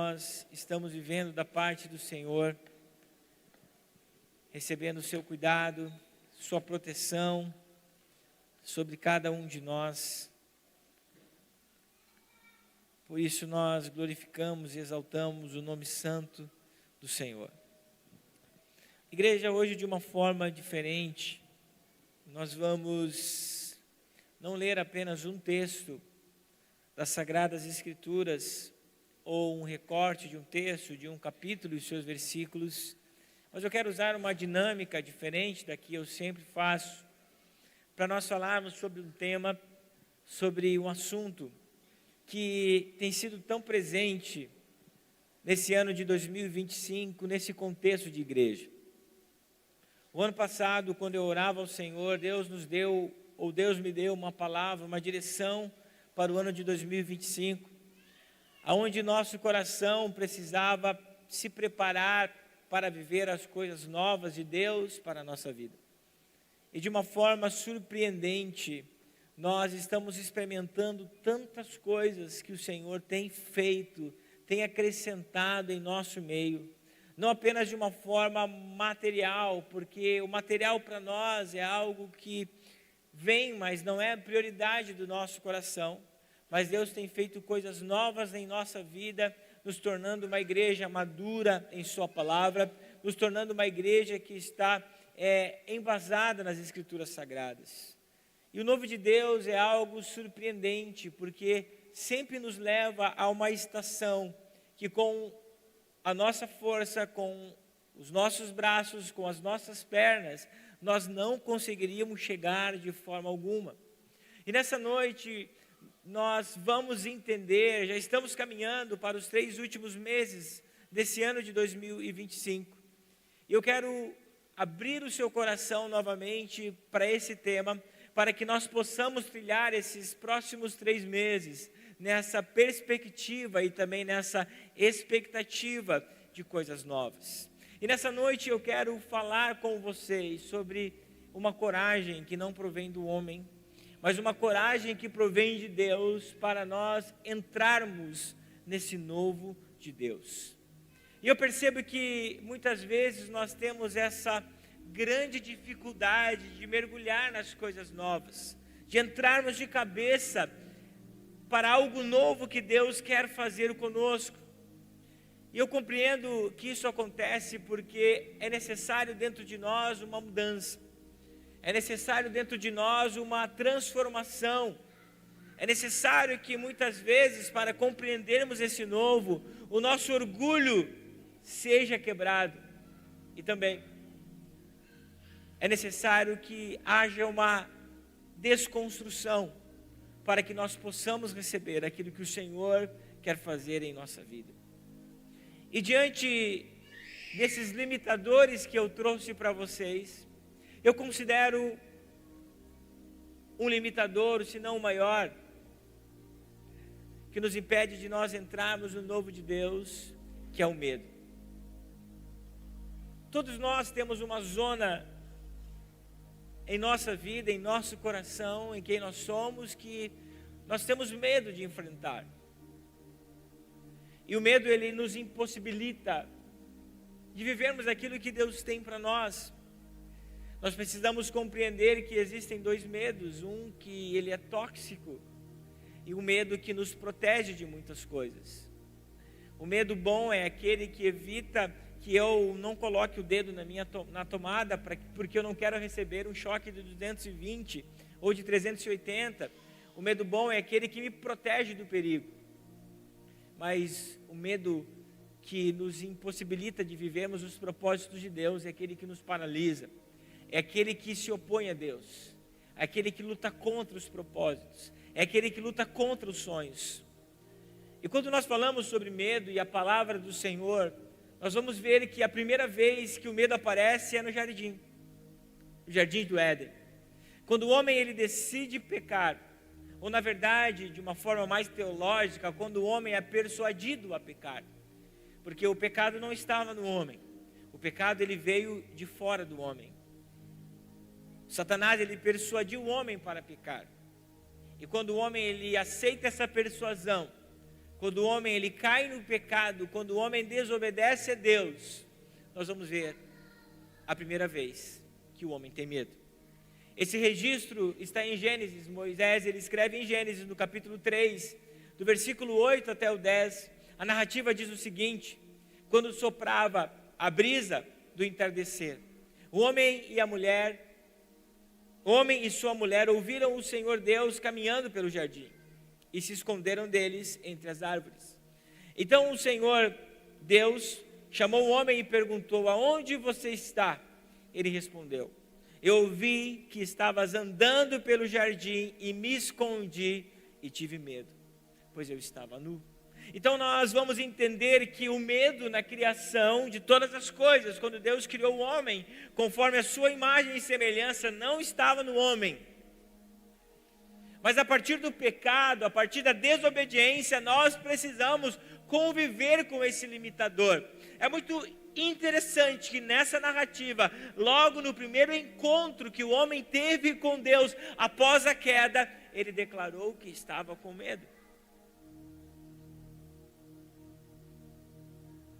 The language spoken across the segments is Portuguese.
nós estamos vivendo da parte do Senhor, recebendo o seu cuidado, sua proteção sobre cada um de nós. Por isso nós glorificamos e exaltamos o nome santo do Senhor. Igreja, hoje de uma forma diferente, nós vamos não ler apenas um texto das Sagradas Escrituras, ou um recorte de um texto, de um capítulo e seus versículos, mas eu quero usar uma dinâmica diferente da que eu sempre faço, para nós falarmos sobre um tema, sobre um assunto que tem sido tão presente nesse ano de 2025, nesse contexto de igreja. O ano passado, quando eu orava ao Senhor, Deus me deu uma palavra, uma direção para o ano de 2025, aonde nosso coração precisava se preparar para viver as coisas novas de Deus para a nossa vida. E de uma forma surpreendente, nós estamos experimentando tantas coisas que o Senhor tem feito, tem acrescentado em nosso meio, não apenas de uma forma material, porque o material para nós é algo que vem, mas não é a prioridade do nosso coração, mas Deus tem feito coisas novas em nossa vida, nos tornando uma igreja madura em sua palavra, nos tornando uma igreja que está embasada nas Escrituras Sagradas. E o novo de Deus é algo surpreendente, porque sempre nos leva a uma estação que com a nossa força, com os nossos braços, com as nossas pernas, nós não conseguiríamos chegar de forma alguma. E nessa noite nós vamos entender, já estamos caminhando para os 3 últimos meses desse ano de 2025. E eu quero abrir o seu coração novamente para esse tema, para que nós possamos trilhar esses próximos 3 meses, nessa perspectiva e também nessa expectativa de coisas novas. E nessa noite eu quero falar com vocês sobre uma coragem que não provém do homem, mas uma coragem que provém de Deus para nós entrarmos nesse novo de Deus. E eu percebo que muitas vezes nós temos essa grande dificuldade de mergulhar nas coisas novas, de entrarmos de cabeça para algo novo que Deus quer fazer conosco. E eu compreendo que isso acontece porque é necessário dentro de nós uma mudança, é necessário dentro de nós uma transformação, é necessário que muitas vezes, para compreendermos esse novo, o nosso orgulho seja quebrado, e também é necessário que haja uma desconstrução para que nós possamos receber aquilo que o Senhor quer fazer em nossa vida. E diante desses limitadores que eu trouxe para vocês, eu considero um limitador, se não o maior, que nos impede de nós entrarmos no novo de Deus, que é o medo. Todos nós temos uma zona em nossa vida, em nosso coração, em quem nós somos, que nós temos medo de enfrentar. E o medo, ele nos impossibilita de vivermos aquilo que Deus tem para nós. Nós precisamos compreender que existem 2 medos, um que ele é tóxico e um medo que nos protege de muitas coisas. O medo bom é aquele que evita que eu não coloque o dedo na tomada, porque eu não quero receber um choque de 220 ou de 380. O medo bom é aquele que me protege do perigo. Mas o medo que nos impossibilita de vivermos os propósitos de Deus é aquele que nos paralisa, é aquele que se opõe a Deus, é aquele que luta contra os propósitos, é aquele que luta contra os sonhos. E quando nós falamos sobre medo e a palavra do Senhor, nós vamos ver que a primeira vez que o medo aparece é no jardim do Éden. Quando o homem ele decide pecar, ou na verdade, de uma forma mais teológica, quando o homem é persuadido a pecar, porque o pecado não estava no homem, o pecado ele veio de fora do homem. Satanás ele persuadiu o homem para pecar, e quando o homem ele aceita essa persuasão, quando o homem ele cai no pecado, quando o homem desobedece a Deus, nós vamos ver a primeira vez que o homem tem medo. Esse registro está em Gênesis. Moisés ele escreve em Gênesis, no capítulo 3, do versículo 8 até o 10. A narrativa diz o seguinte: quando soprava a brisa do entardecer, o homem e sua mulher ouviram o Senhor Deus caminhando pelo jardim e se esconderam deles entre as árvores. Então o Senhor Deus chamou o homem e perguntou: aonde você está? Ele respondeu: eu ouvi que estavas andando pelo jardim e me escondi e tive medo, pois eu estava nu. Então nós vamos entender que o medo na criação de todas as coisas, quando Deus criou o homem, conforme a sua imagem e semelhança, não estava no homem. Mas a partir do pecado, a partir da desobediência, nós precisamos conviver com esse limitador. É muito interessante que nessa narrativa, logo no primeiro encontro que o homem teve com Deus após a queda, ele declarou que estava com medo.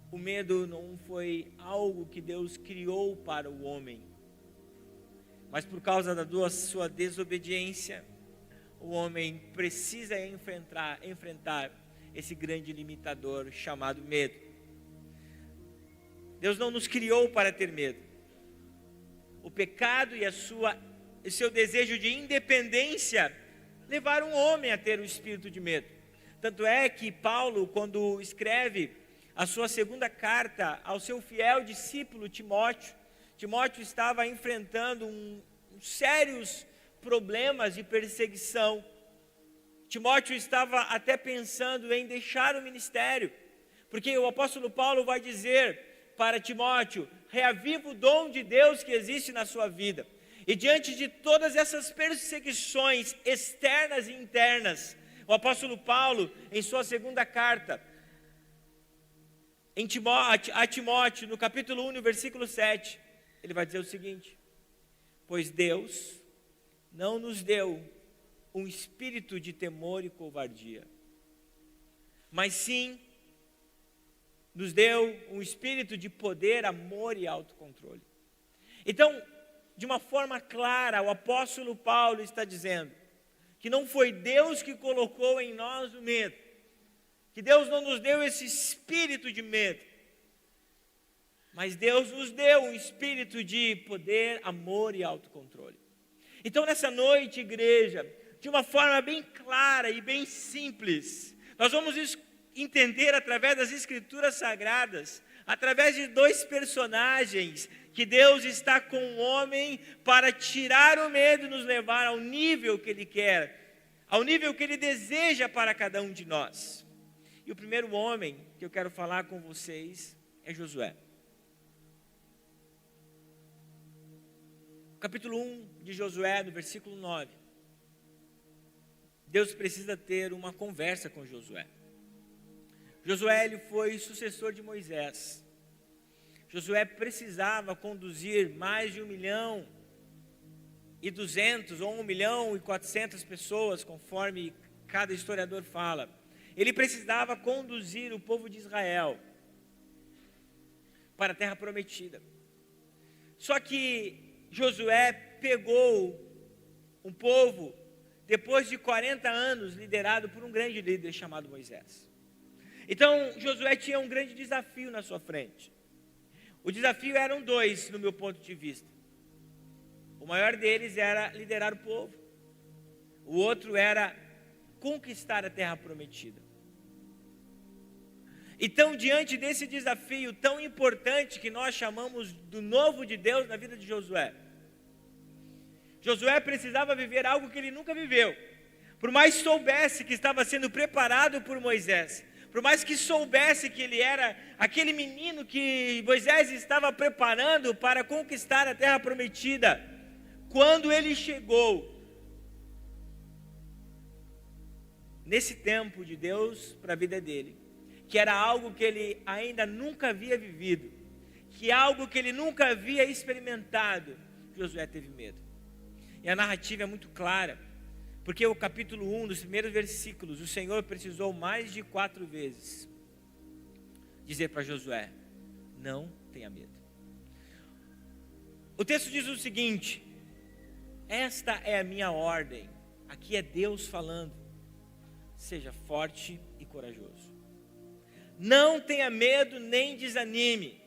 O medo não foi algo que Deus criou para o homem, mas por causa da sua desobediência, o homem precisa enfrentar esse grande limitador chamado medo. Deus não nos criou para ter medo. O pecado e o seu desejo de independência levaram o homem a ter o espírito de medo. Tanto é que Paulo, quando escreve a sua segunda carta ao seu fiel discípulo Timóteo estava enfrentando sérios problemas de perseguição. Timóteo estava até pensando em deixar o ministério, porque o apóstolo Paulo vai dizer para Timóteo: reaviva o dom de Deus que existe na sua vida. E diante de todas essas perseguições externas e internas, o apóstolo Paulo, em sua segunda carta a Timóteo, no capítulo 1, no versículo 7, ele vai dizer o seguinte: pois Deus não nos deu um espírito de temor e covardia, mas sim nos deu um espírito de poder, amor e autocontrole. Então, de uma forma clara, o apóstolo Paulo está dizendo que não foi Deus que colocou em nós o medo, que Deus não nos deu esse espírito de medo, mas Deus nos deu um espírito de poder, amor e autocontrole. Então nessa noite, igreja, de uma forma bem clara e bem simples, nós vamos entender através das escrituras sagradas, através de dois personagens, que Deus está com o homem para tirar o medo e nos levar ao nível que Ele quer, ao nível que Ele deseja para cada um de nós. E o primeiro homem que eu quero falar com vocês é Josué. Capítulo 1 de Josué, no versículo 9. Deus precisa ter uma conversa com Josué. Josué ele foi sucessor de Moisés. Josué precisava conduzir mais de 1.200.000 ou 1.400.000 pessoas, conforme cada historiador fala. Ele precisava conduzir o povo de Israel para a terra prometida. Só que Josué pegou um povo depois de 40 anos liderado por um grande líder chamado Moisés. Então Josué tinha um grande desafio na sua frente. O desafio eram dois, no meu ponto de vista. O maior deles era liderar o povo. O outro era conquistar a terra prometida. Então, diante desse desafio tão importante que nós chamamos do novo de Deus na vida de Josué, Josué precisava viver algo que ele nunca viveu. Por mais soubesse que estava sendo preparado por Moisés, por mais que soubesse que ele era aquele menino que Moisés estava preparando para conquistar a terra prometida, quando ele chegou nesse tempo de Deus para a vida dele, que era algo que ele ainda nunca havia vivido, que algo que ele nunca havia experimentado, Josué teve medo. E a narrativa é muito clara, Porque o capítulo 1, dos primeiros versículos, o Senhor precisou mais de 4 vezes dizer para Josué: não tenha medo. O texto diz o seguinte: esta é a minha ordem. Aqui é Deus falando: seja forte e corajoso. Não tenha medo nem desanime,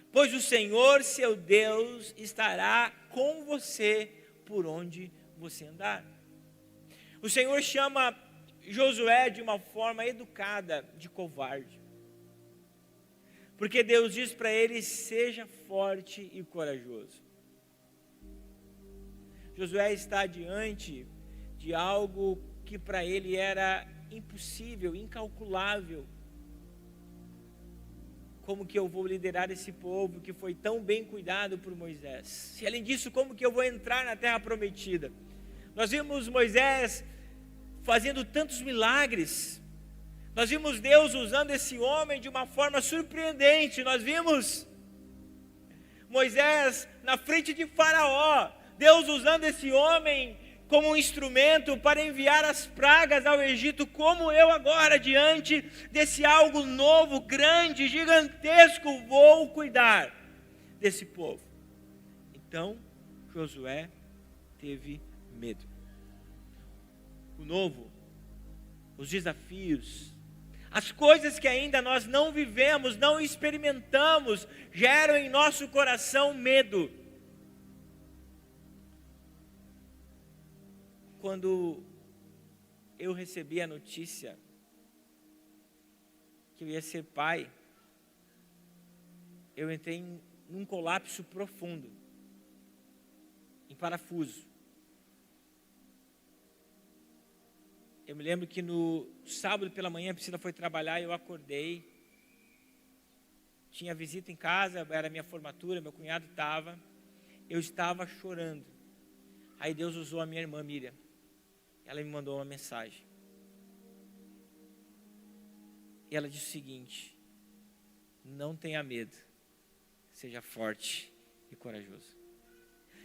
pois o Senhor, seu Deus, estará com você por onde você andar. O Senhor chama Josué de uma forma educada de covarde, porque Deus diz para ele: seja forte e corajoso. Josué está diante de algo que para ele era impossível, incalculável. Como que eu vou liderar esse povo que foi tão bem cuidado por Moisés? E além disso, como que eu vou entrar na terra prometida? Nós vimos Moisés fazendo tantos milagres. Nós vimos Deus usando esse homem de uma forma surpreendente. Nós vimos Moisés na frente de Faraó, Deus usando esse homem como um instrumento para enviar as pragas ao Egito. Como eu agora, diante desse algo novo, grande, gigantesco, vou cuidar desse povo? Então Josué teve medo. O novo, os desafios, as coisas que ainda nós não vivemos, não experimentamos, geram em nosso coração medo. Quando eu recebi a notícia que eu ia ser pai, eu entrei num colapso profundo, em parafuso. Eu me lembro que no sábado pela manhã a Priscila foi trabalhar e eu acordei. Tinha visita em casa, era a minha formatura, meu cunhado estava. Eu estava chorando. Aí Deus usou a minha irmã Miriam. Ela me mandou uma mensagem. E ela disse o seguinte: não tenha medo, seja forte e corajoso.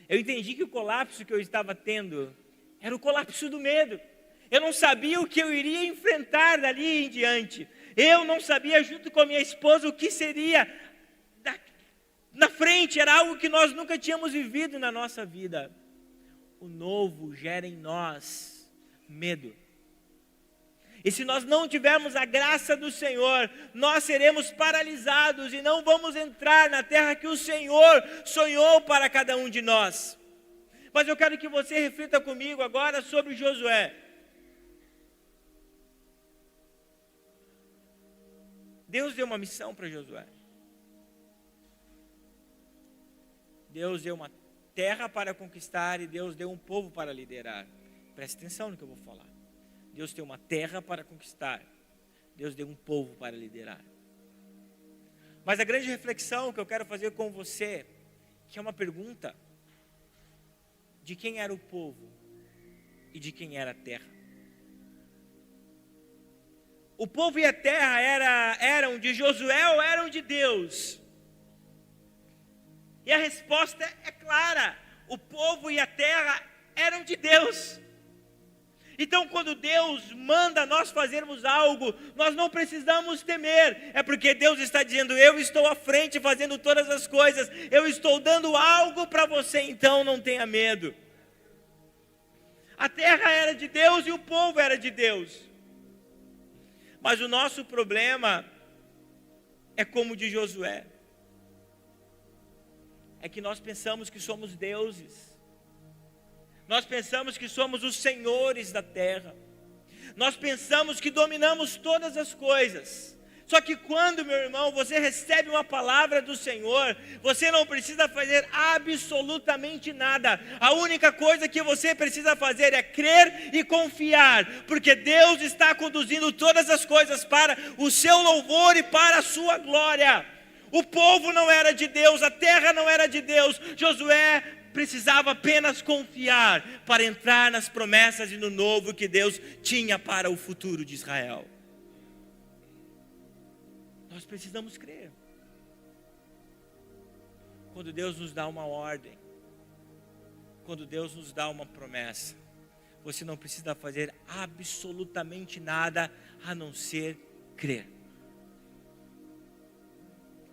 Eu entendi que o colapso que eu estava tendo era o colapso do medo. Eu não sabia o que eu iria enfrentar dali em diante. Eu não sabia, junto com a minha esposa, o que seria na frente. Era algo que nós nunca tínhamos vivido na nossa vida. O novo gera em nós medo. E se nós não tivermos a graça do Senhor, nós seremos paralisados e não vamos entrar na terra que o Senhor sonhou para cada um de nós. Mas eu quero que você reflita comigo agora sobre Josué. Deus deu uma missão para Josué. Deus deu uma terra para conquistar e Deus deu um povo para liderar. Preste atenção no que eu vou falar. Deus tem uma terra para conquistar. Deus deu um povo para liderar. Mas a grande reflexão que eu quero fazer com você, que é uma pergunta: de quem era o povo e de quem era a terra? O povo e a terra eram de Josué ou eram de Deus? E a resposta é clara: o povo e a terra eram de Deus. Então, quando Deus manda nós fazermos algo, nós não precisamos temer. É porque Deus está dizendo: eu estou à frente fazendo todas as coisas. Eu estou dando algo para você, então não tenha medo. A terra era de Deus e o povo era de Deus. Mas o nosso problema é como o de Josué. É que nós pensamos que somos deuses. Nós pensamos que somos os senhores da terra. Nós pensamos que dominamos todas as coisas. Só que quando, meu irmão, você recebe uma palavra do Senhor, você não precisa fazer absolutamente nada. A única coisa que você precisa fazer é crer e confiar, porque Deus está conduzindo todas as coisas para o seu louvor e para a sua glória. O povo não era de Deus, a terra não era de Deus. Josué precisava apenas confiar para entrar nas promessas e no novo que Deus tinha para o futuro de Israel. Nós precisamos crer. Quando Deus nos dá uma ordem, quando Deus nos dá uma promessa, você não precisa fazer absolutamente nada a não ser crer.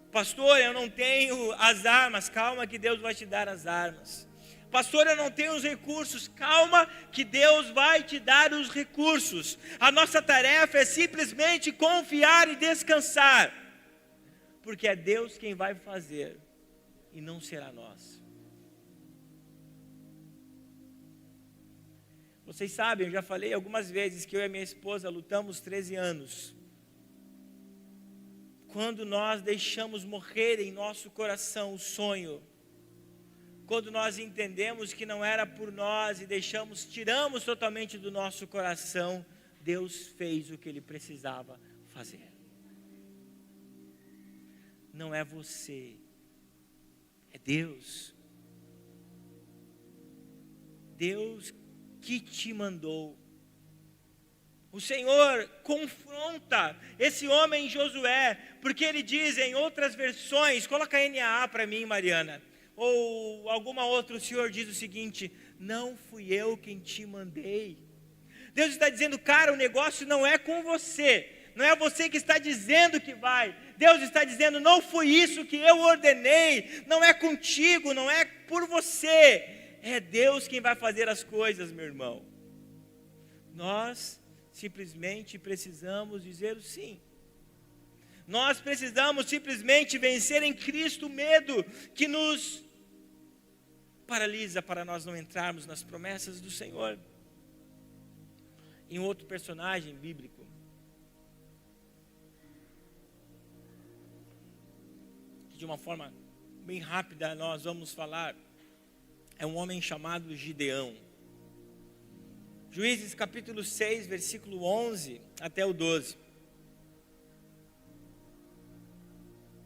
Pastor, eu não tenho as armas. Calma que Deus vai te dar as armas. Pastor, eu não tenho os recursos. Calma que Deus vai te dar os recursos. A nossa tarefa é simplesmente confiar e descansar, porque é Deus quem vai fazer e não será nós. Vocês sabem, eu já falei algumas vezes que eu e a minha esposa lutamos 13 anos. Quando nós deixamos morrer em nosso coração o sonho, quando nós entendemos que não era por nós e tiramos totalmente do nosso coração, Deus fez o que Ele precisava fazer. Não é você, é Deus. Deus que te mandou. O Senhor confronta esse homem Josué, porque ele diz em outras versões, coloca NAA para mim, Mariana, ou alguma outra, o Senhor diz o seguinte: não fui eu quem te mandei. Deus está dizendo, cara, o negócio não é com você, não é você que está dizendo que vai. Deus está dizendo, não foi isso que eu ordenei, não é contigo, não é por você, é Deus quem vai fazer as coisas, meu irmão. Nós simplesmente precisamos dizer o sim. Nós precisamos simplesmente vencer em Cristo o medo que nos paralisa para nós não entrarmos nas promessas do Senhor. Em outro personagem bíblico, que de uma forma bem rápida nós vamos falar, é um homem chamado Gideão. Juízes capítulo 6, versículo 11 até o 12.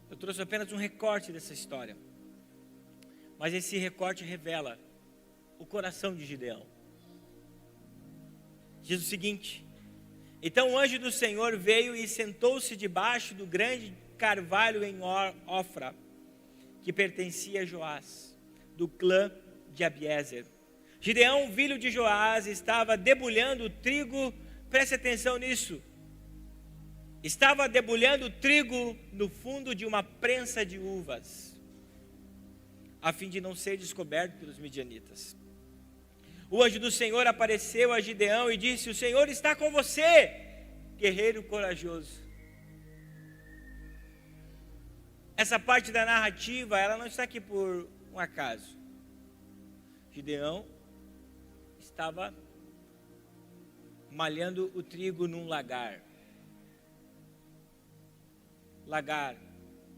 Eu trouxe apenas um recorte dessa história, mas esse recorte revela o coração de Gideão. Diz o seguinte: então o anjo do Senhor veio e sentou-se debaixo do grande carvalho em Ofra, que pertencia a Joás, do clã de Abiezer. Gideão, filho de Joás, estava debulhando o trigo, preste atenção nisso, estava debulhando o trigo no fundo de uma prensa de uvas, a fim de não ser descoberto pelos midianitas. O anjo do Senhor apareceu a Gideão e disse: o Senhor está com você, guerreiro corajoso. Essa parte da narrativa, ela não está aqui por um acaso. Gideão estava malhando o trigo num lagar. Lagar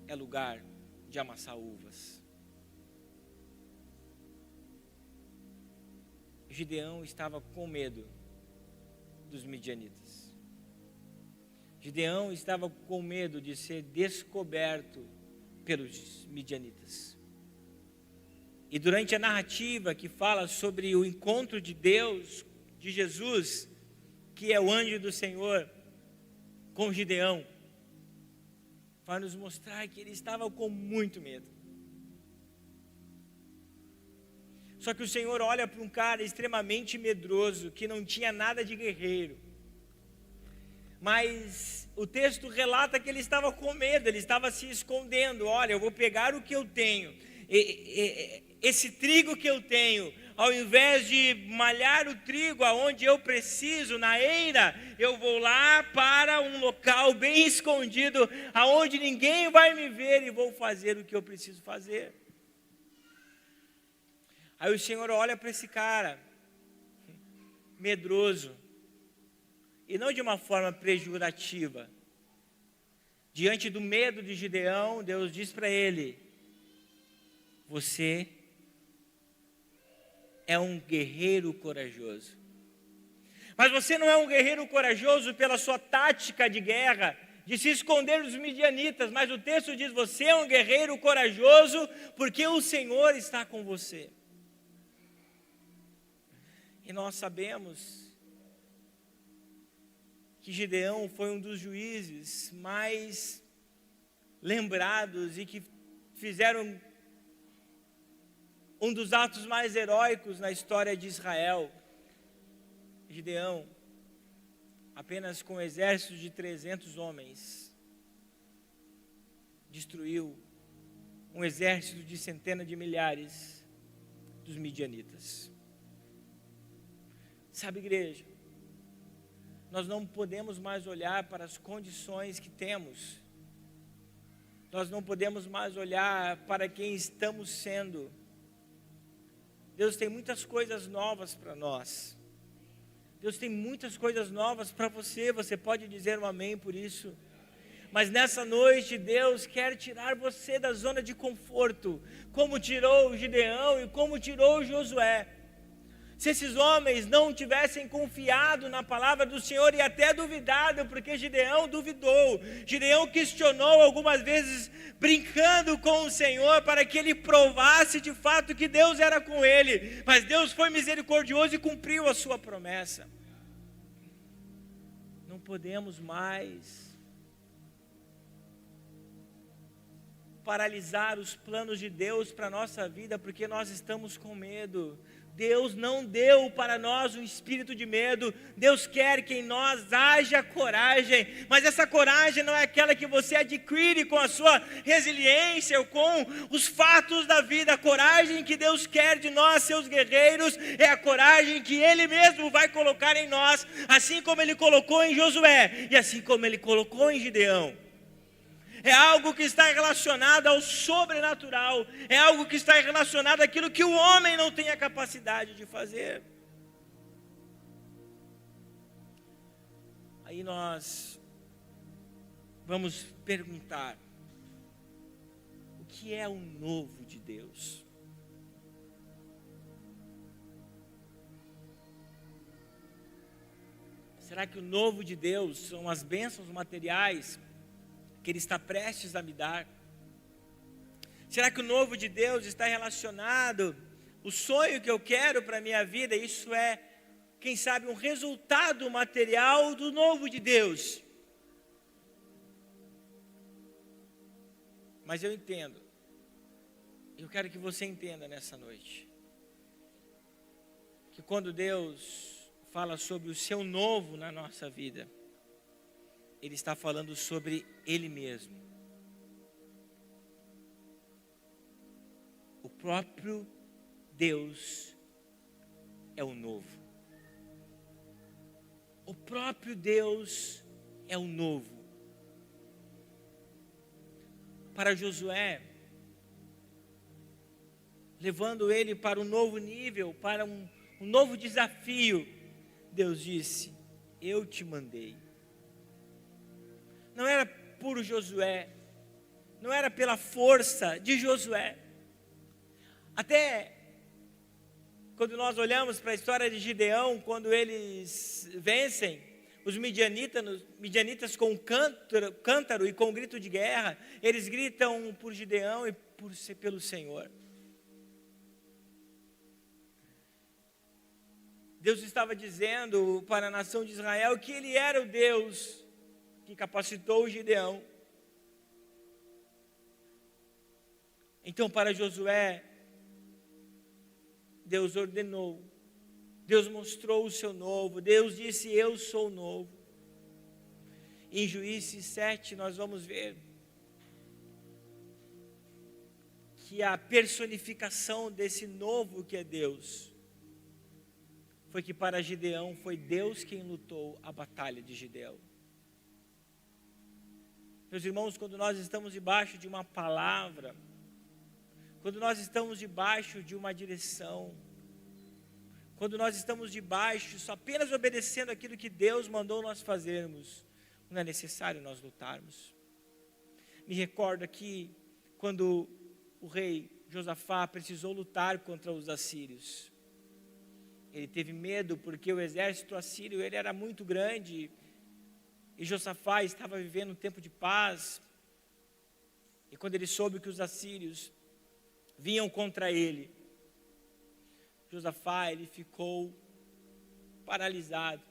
é lugar de amassar uvas. Gideão estava com medo dos midianitas. Gideão estava com medo de ser descoberto pelos midianitas. E durante a narrativa que fala sobre o encontro de Deus, de Jesus, que é o anjo do Senhor, com Gideão, vai nos mostrar que ele estava com muito medo. Só que o Senhor olha para um cara extremamente medroso, que não tinha nada de guerreiro. Mas o texto relata que ele estava com medo, ele estava se escondendo. Olha, eu vou pegar o que eu tenho, esse trigo que eu tenho, ao invés de malhar o trigo aonde eu preciso, na eira, eu vou lá para um local bem escondido, aonde ninguém vai me ver, e vou fazer o que eu preciso fazer. Aí o Senhor olha para esse cara, medroso, e não de uma forma pejorativa. Diante do medo de Gideão, Deus diz para ele: você é um guerreiro corajoso. Mas você não é um guerreiro corajoso pela sua tática de guerra, de se esconder dos midianitas, mas o texto diz: você é um guerreiro corajoso porque o Senhor está com você. E nós sabemos que Gideão foi um dos juízes mais lembrados e que fizeram um dos atos mais heróicos na história de Israel. Gideão, apenas com um exército de 300 homens, destruiu um exército de centenas de milhares dos midianitas. Sabe, igreja, nós não podemos mais olhar para as condições que temos, nós não podemos mais olhar para quem estamos sendo. Deus tem muitas coisas novas para nós, Deus tem muitas coisas novas para você, você pode dizer um amém por isso? Mas nessa noite Deus quer tirar você da zona de conforto, como tirou o Gideão e como tirou o Josué. Se esses homens não tivessem confiado na palavra do Senhor e até duvidado, porque Gideão duvidou, Gideão questionou algumas vezes, brincando com o Senhor, para que ele provasse de fato que Deus era com ele, mas Deus foi misericordioso e cumpriu a sua promessa. Não podemos mais paralisar os planos de Deus para a nossa vida, porque nós estamos com medo. Deus não deu para nós um espírito de medo, Deus quer que em nós haja coragem, mas essa coragem não é aquela que você adquire com a sua resiliência ou com os fatos da vida. A coragem que Deus quer de nós, seus guerreiros, é a coragem que Ele mesmo vai colocar em nós, assim como Ele colocou em Josué e assim como Ele colocou em Gideão. É algo que está relacionado ao sobrenatural, é algo que está relacionado àquilo que o homem não tem a capacidade de fazer. Aí nós vamos perguntar: o que é o novo de Deus? Será que o novo de Deus são as bênçãos materiais que Ele está prestes a me dar? Será que o novo de Deus está relacionado o sonho que eu quero para a minha vida? Isso é, quem sabe, um resultado material do novo de Deus. Mas eu entendo, eu quero que você entenda nessa noite, que quando Deus fala sobre o seu novo na nossa vida, Ele está falando sobre Ele mesmo. O próprio Deus é o novo. O próprio Deus é o novo. Para Josué, levando ele para um novo nível, para um novo desafio, Deus disse: eu te mandei. Não era por Josué, não era pela força de Josué. Até quando nós olhamos para a história de Gideão, quando eles vencem os midianitas com um cântaro e com um grito de guerra, eles gritam por Gideão e pelo Senhor. Deus estava dizendo para a nação de Israel que Ele era o Deus que capacitou Gideão. Então, para Josué, Deus ordenou, Deus mostrou o seu novo, Deus disse: eu sou novo. Em Juízes 7 nós vamos ver que a personificação desse novo que é Deus, foi que para Gideão foi Deus quem lutou a batalha de Gideão. Meus irmãos, quando nós estamos debaixo de uma palavra, quando nós estamos debaixo de uma direção, quando nós estamos debaixo, só apenas obedecendo aquilo que Deus mandou nós fazermos, não é necessário nós lutarmos. Me recordo aqui, quando o rei Josafá precisou lutar contra os assírios. Ele teve medo porque o exército assírio ele era muito grande, e Josafá estava vivendo um tempo de paz. E quando ele soube que os assírios vinham contra ele, Josafá ele ficou paralisado,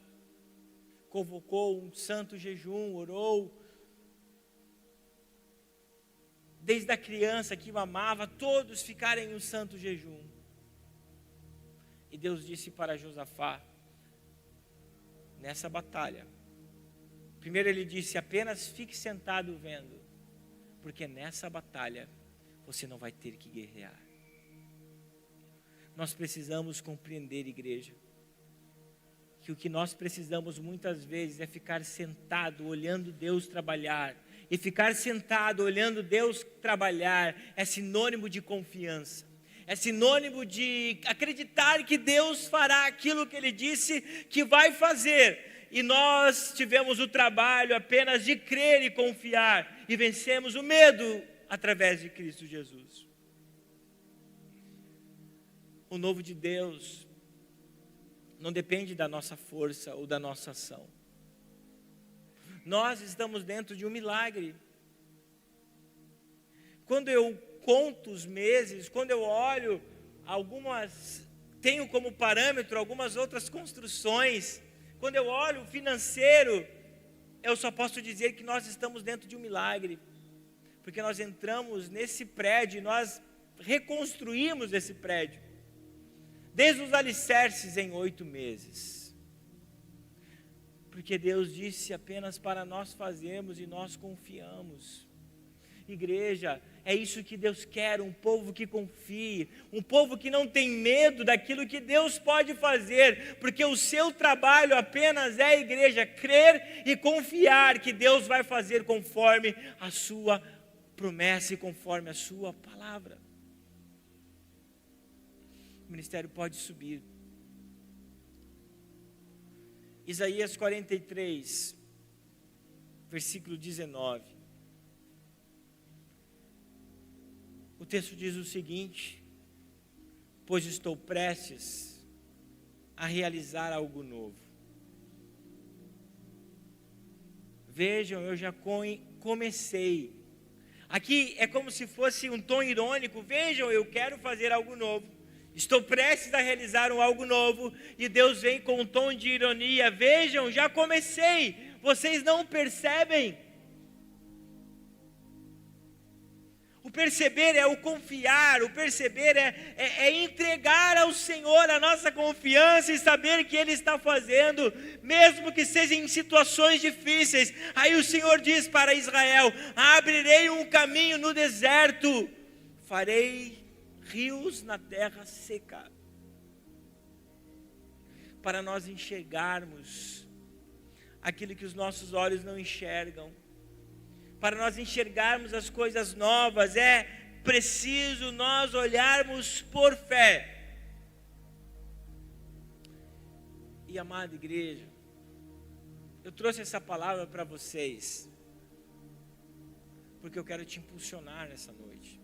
convocou um santo jejum, orou, desde a criança que mamava, todos ficaram em um santo jejum. E Deus disse para Josafá: nessa batalha. Primeiro ele disse, apenas fique sentado vendo, porque nessa batalha você não vai ter que guerrear. Nós precisamos compreender, igreja, que o que nós precisamos muitas vezes é ficar sentado olhando Deus trabalhar. E ficar sentado olhando Deus trabalhar é sinônimo de confiança. É sinônimo de acreditar que Deus fará aquilo que Ele disse que vai fazer. E nós tivemos o trabalho apenas de crer e confiar. E vencemos o medo através de Cristo Jesus. O novo de Deus não depende da nossa força ou da nossa ação. Nós estamos dentro de um milagre. Quando eu conto os meses, quando eu olho tenho como parâmetro algumas outras construções, quando eu olho o financeiro, eu só posso dizer que nós estamos dentro de um milagre, porque nós entramos nesse prédio e nós reconstruímos esse prédio, desde os alicerces em 8 meses, porque Deus disse apenas para nós fazermos e nós confiamos. Igreja, é isso que Deus quer, um povo que confie, um povo que não tem medo daquilo que Deus pode fazer, porque o seu trabalho apenas é, igreja, crer e confiar que Deus vai fazer conforme a sua promessa e conforme a sua palavra. O ministério pode subir. Isaías 43, versículo 19. O texto diz o seguinte: pois estou prestes a realizar algo novo. Vejam, eu já comecei. Aqui é como se fosse um tom irônico. Vejam, eu quero fazer algo novo. Estou prestes a realizar algo novo. E Deus vem com um tom de ironia. Vejam, já comecei. Vocês não percebem? O perceber é o confiar, o perceber é entregar ao Senhor a nossa confiança e saber que Ele está fazendo, mesmo que sejam em situações difíceis. Aí o Senhor diz para Israel: abrirei um caminho no deserto, farei rios na terra seca. Para nós enxergarmos aquilo que os nossos olhos não enxergam, para nós enxergarmos as coisas novas, é preciso nós olharmos por fé. E amada igreja, eu trouxe essa palavra para vocês, porque eu quero te impulsionar nessa noite.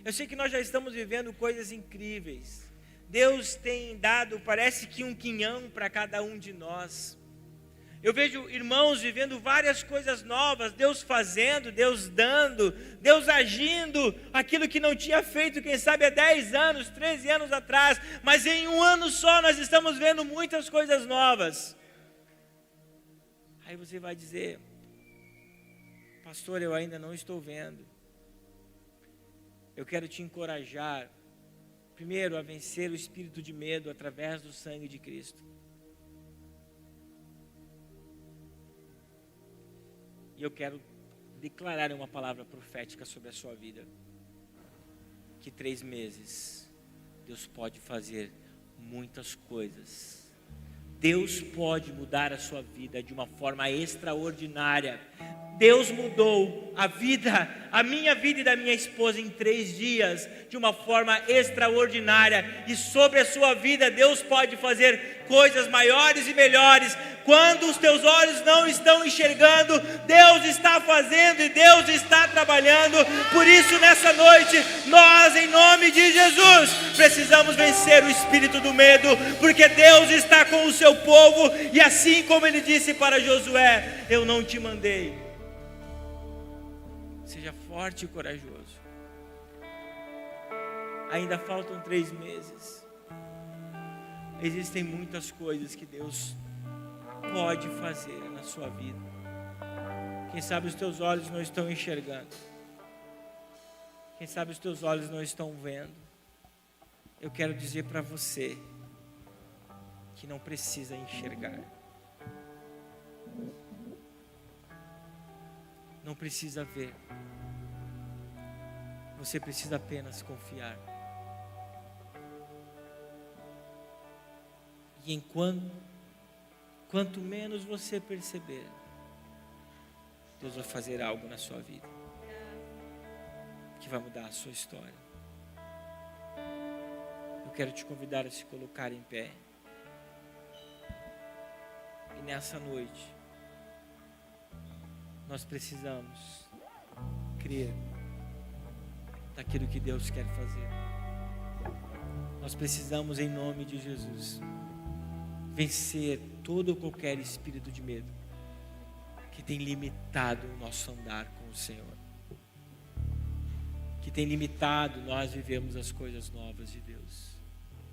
Eu sei que nós já estamos vivendo coisas incríveis. Deus tem dado, parece que um quinhão para cada um de nós. Eu vejo irmãos vivendo várias coisas novas, Deus fazendo, Deus dando, Deus agindo, aquilo que não tinha feito, quem sabe há 10 anos, 13 anos atrás, mas em um ano só nós estamos vendo muitas coisas novas. Aí você vai dizer: pastor, eu ainda não estou vendo. Eu quero te encorajar, primeiro, a vencer o espírito de medo através do sangue de Cristo. E eu quero declarar uma palavra profética sobre a sua vida. Que 3 meses, Deus pode fazer muitas coisas. Deus pode mudar a sua vida de uma forma extraordinária. Deus mudou a minha vida e da minha esposa em 3 dias, de uma forma extraordinária. E sobre a sua vida, Deus pode fazer coisas maiores e melhores. Quando os teus olhos não estão enxergando, Deus está fazendo e Deus está trabalhando. Por isso, nessa noite, nós, em nome de Jesus, precisamos vencer o espírito do medo, porque Deus está com o seu povo. E assim como Ele disse para Josué: eu não te mandei. Seja forte e corajoso. Ainda faltam 3 meses. Existem muitas coisas que Deus pode fazer na sua vida. Quem sabe os teus olhos não estão enxergando. Quem sabe os teus olhos não estão vendo. Eu quero dizer para você que não precisa enxergar. não precisa ver. Você precisa apenas confiar. E quanto menos você perceber, Deus vai fazer algo na sua vida que vai mudar a sua história. Eu quero te convidar a se colocar em pé. E nessa noite, nós precisamos crer naquilo que Deus quer fazer. Nós precisamos, em nome de Jesus, vencer todo ou qualquer espírito de medo que tem limitado o nosso andar com o Senhor, que tem limitado nós vivemos as coisas novas de Deus.